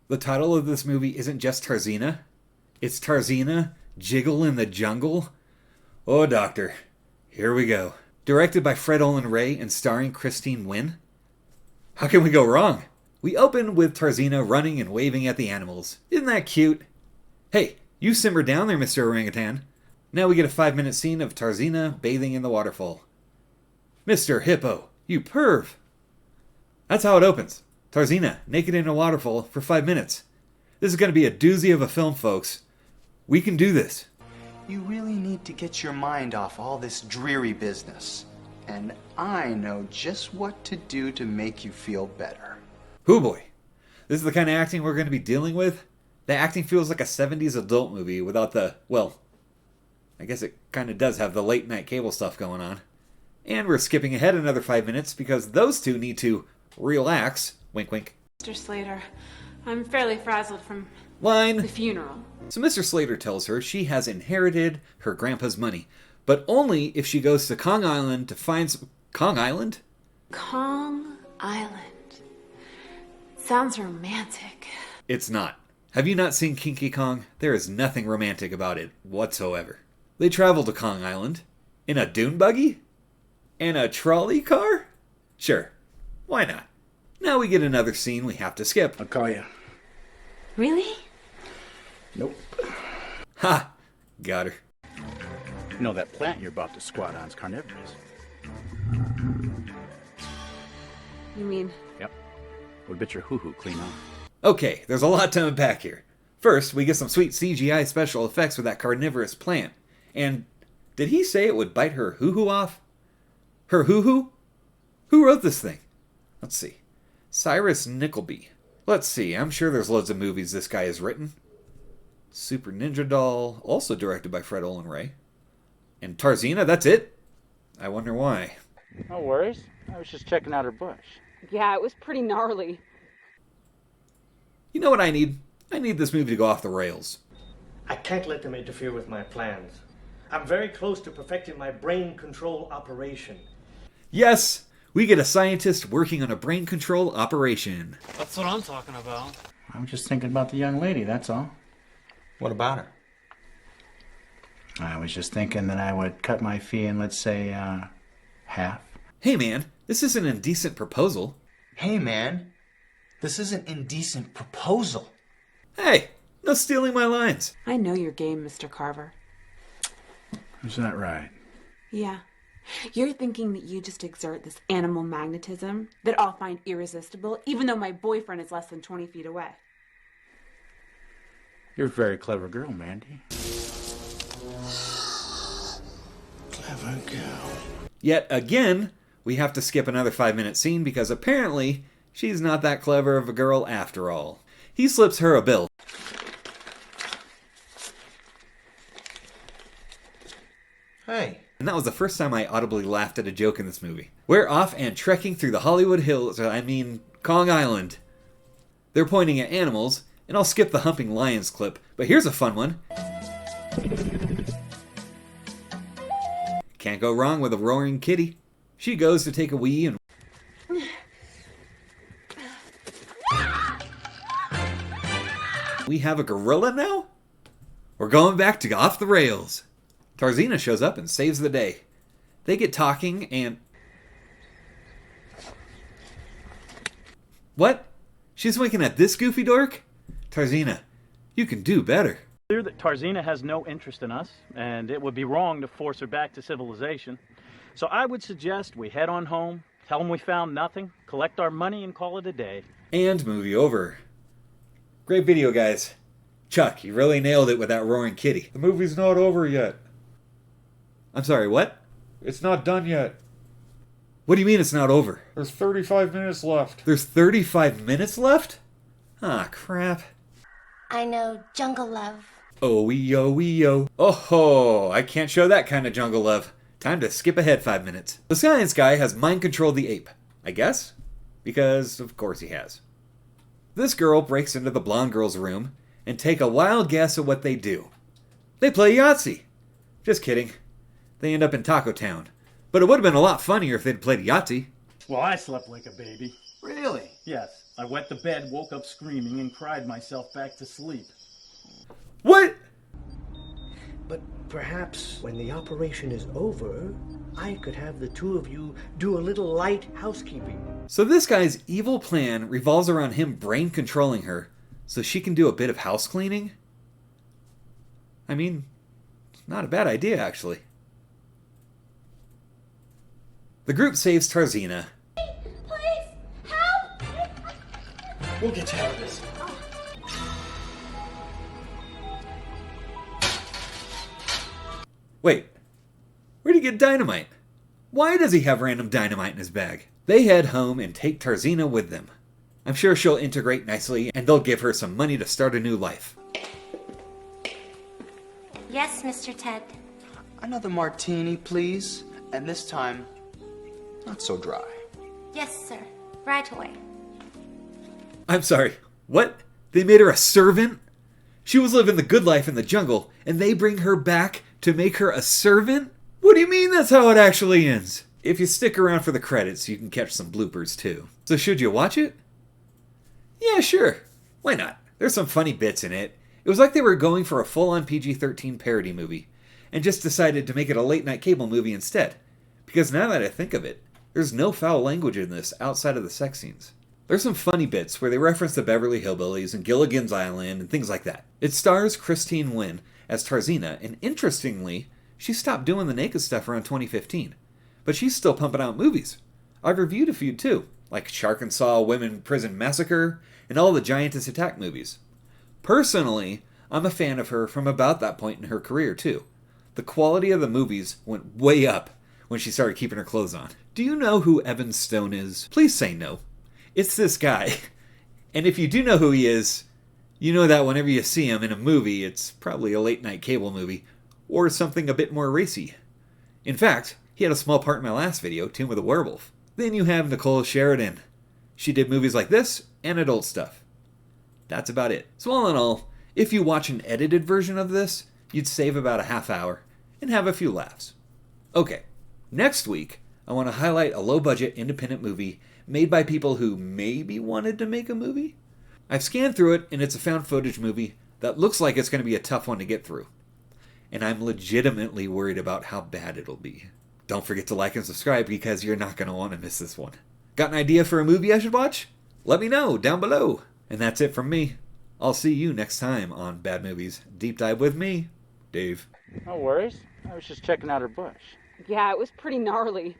The title of this movie isn't just Tarzeena. It's Tarzeena Jiggle in the Jungle. Oh, doctor. Here we go. Directed by Fred Olen Ray and starring Christine Wynn. How can we go wrong? We open with Tarzeena running and waving at the animals. Isn't that cute? Hey, you simmer down there, Mr. Orangutan. Now we get a 5-minute scene of Tarzeena bathing in the waterfall. Mr. Hippo, you perv. That's how it opens. Tarzeena, naked in a waterfall for 5 minutes. This is going to be a doozy of a film, folks. We can do this. You really need to get your mind off all this dreary business. And I know just what to do to make you feel better. Hoo boy. This is the kind of acting we're going to be dealing with? The acting feels like a 70s adult movie without the, well, I guess it kind of does have the late night cable stuff going on. And we're skipping ahead another 5 minutes because those two need to relax. Wink, wink. Mr. Slater, I'm fairly frazzled from Line. the funeral. So Mr. Slater tells her she has inherited her grandpa's money, but only if she goes to Kong Island to find some... Kong Island? Kong Island. Sounds romantic. It's not. Have you not seen Kinky Kong? There is nothing romantic about it whatsoever. They travel to Kong Island. In a dune buggy? And a trolley car? Sure. Why not? Now we get another scene we have to skip. I'll call you. Really? Nope. Ha! Got her. You know that plant you're about to squat on's carnivorous. You mean? Yep. Would bit your hoo-hoo clean off. Okay, there's a lot to unpack here. First, we get some sweet CGI special effects with that carnivorous plant. And did he say it would bite her hoo-hoo off? Her hoo-hoo? Who wrote this thing? Let's see. Cyrus Nickleby. Let's see, I'm sure there's loads of movies this guy has written. Super Ninja Doll, also directed by Fred Olen Ray. And Tarzeena, that's it? I wonder why. No worries. I was just checking out her bush. Yeah, it was pretty gnarly. You know what I need? I need this movie to go off the rails. I can't let them interfere with my plans. I'm very close to perfecting my brain control operation. Yes! We get a scientist working on a brain control operation. That's what I'm talking about. I was just thinking about the young lady, that's all. What about her? I was just thinking that I would cut my fee in, let's say, half. Hey man, this is an indecent proposal. Hey, man. This is an indecent proposal. Hey, no stealing my lines. I know your game, Mr. Carver. Is that right? Yeah. You're thinking that you just exert this animal magnetism that I'll find irresistible, even though my boyfriend is less than 20 feet away. You're a very clever girl, Mandy. Clever girl. Yet again, we have to skip another 5-minute scene because apparently she's not that clever of a girl after all. He slips her a bill. Hey. And that was the first time I audibly laughed at a joke in this movie. We're off and trekking through the Hollywood Hills, Kong Island. They're pointing at animals, and I'll skip the humping lions clip, but here's a fun one. Can't go wrong with a roaring kitty. She goes to take a wee and... We have a gorilla now? We're going back to off the rails. Tarzeena shows up and saves the day. They get talking and... What? She's winking at this goofy dork? Tarzeena, you can do better. Clear that Tarzeena has no interest in us, and it would be wrong to force her back to civilization. So I would suggest we head on home, tell them we found nothing, collect our money, and call it a day. And movie over. Great video, guys. Chuck, you really nailed it with that roaring kitty. The movie's not over yet. I'm sorry, what? It's not done yet. What do you mean it's not over? There's 35 minutes left. There's 35 minutes left? Ah, crap. I know jungle love. Oh-wee-oh-wee-oh. Oh-ho, I can't show that kind of jungle love. Time to skip ahead 5 minutes. The science guy has mind-controlled the ape. I guess? Because, of course he has. This girl breaks into the blonde girl's room and take a wild guess at what they do. They play Yahtzee. Just kidding. They end up in Taco Town. But it would have been a lot funnier if they'd played Yahtzee. Well, I slept like a baby. Really? Yes. I wet the bed, woke up screaming, and cried myself back to sleep. What? But perhaps when the operation is over, I could have the two of you do a little light housekeeping. So this guy's evil plan revolves around him brain controlling her so she can do a bit of house cleaning? I mean, not a bad idea, actually. The group saves Tarzeena. Please, help! We'll get you out of this. Wait, where'd he get dynamite? Why does he have random dynamite in his bag? They head home and take Tarzeena with them. I'm sure she'll integrate nicely and they'll give her some money to start a new life. Yes, Mr. Ted. Another martini, please. And this time, not so dry. Yes, sir. Right away. I'm sorry, what? They made her a servant? She was living the good life in the jungle, and they bring her back to make her a servant? What do you mean that's how it actually ends? If you stick around for the credits, you can catch some bloopers too. So should you watch it? Yeah, sure. Why not? There's some funny bits in it. It was like they were going for a full-on PG-13 parody movie, and just decided to make it a late-night cable movie instead. Because now that I think of it, there's no foul language in this outside of the sex scenes. There's some funny bits where they reference the Beverly Hillbillies and Gilligan's Island and things like that. It stars Christine Wynn as Tarzeena, and interestingly, she stopped doing the naked stuff around 2015. But she's still pumping out movies. I've reviewed a few too, like Shark and Saw Women Prison Massacre, and all the Giantess Attack movies. Personally, I'm a fan of her from about that point in her career too. The quality of the movies went way up when she started keeping her clothes on. Do you know who Evan Stone is? Please say no. It's this guy. And if you do know who he is, you know that whenever you see him in a movie, it's probably a late-night cable movie, or something a bit more racy. In fact, he had a small part in my last video, Tomb of the Werewolf. Then you have Nicole Sheridan. She did movies like this, and adult stuff. That's about it. So all in all, if you watch an edited version of this, you'd save about a half hour, and have a few laughs. Okay, next week, I want to highlight a low-budget independent movie made by people who maybe wanted to make a movie. I've scanned through it, and it's a found footage movie that looks like it's going to be a tough one to get through. And I'm legitimately worried about how bad it'll be. Don't forget to like and subscribe because you're not going to want to miss this one. Got an idea for a movie I should watch? Let me know down below. And that's it from me. I'll see you next time on Bad Movies Deep Dive with me, Dave. No worries. I was just checking out her bush. Yeah, it was pretty gnarly.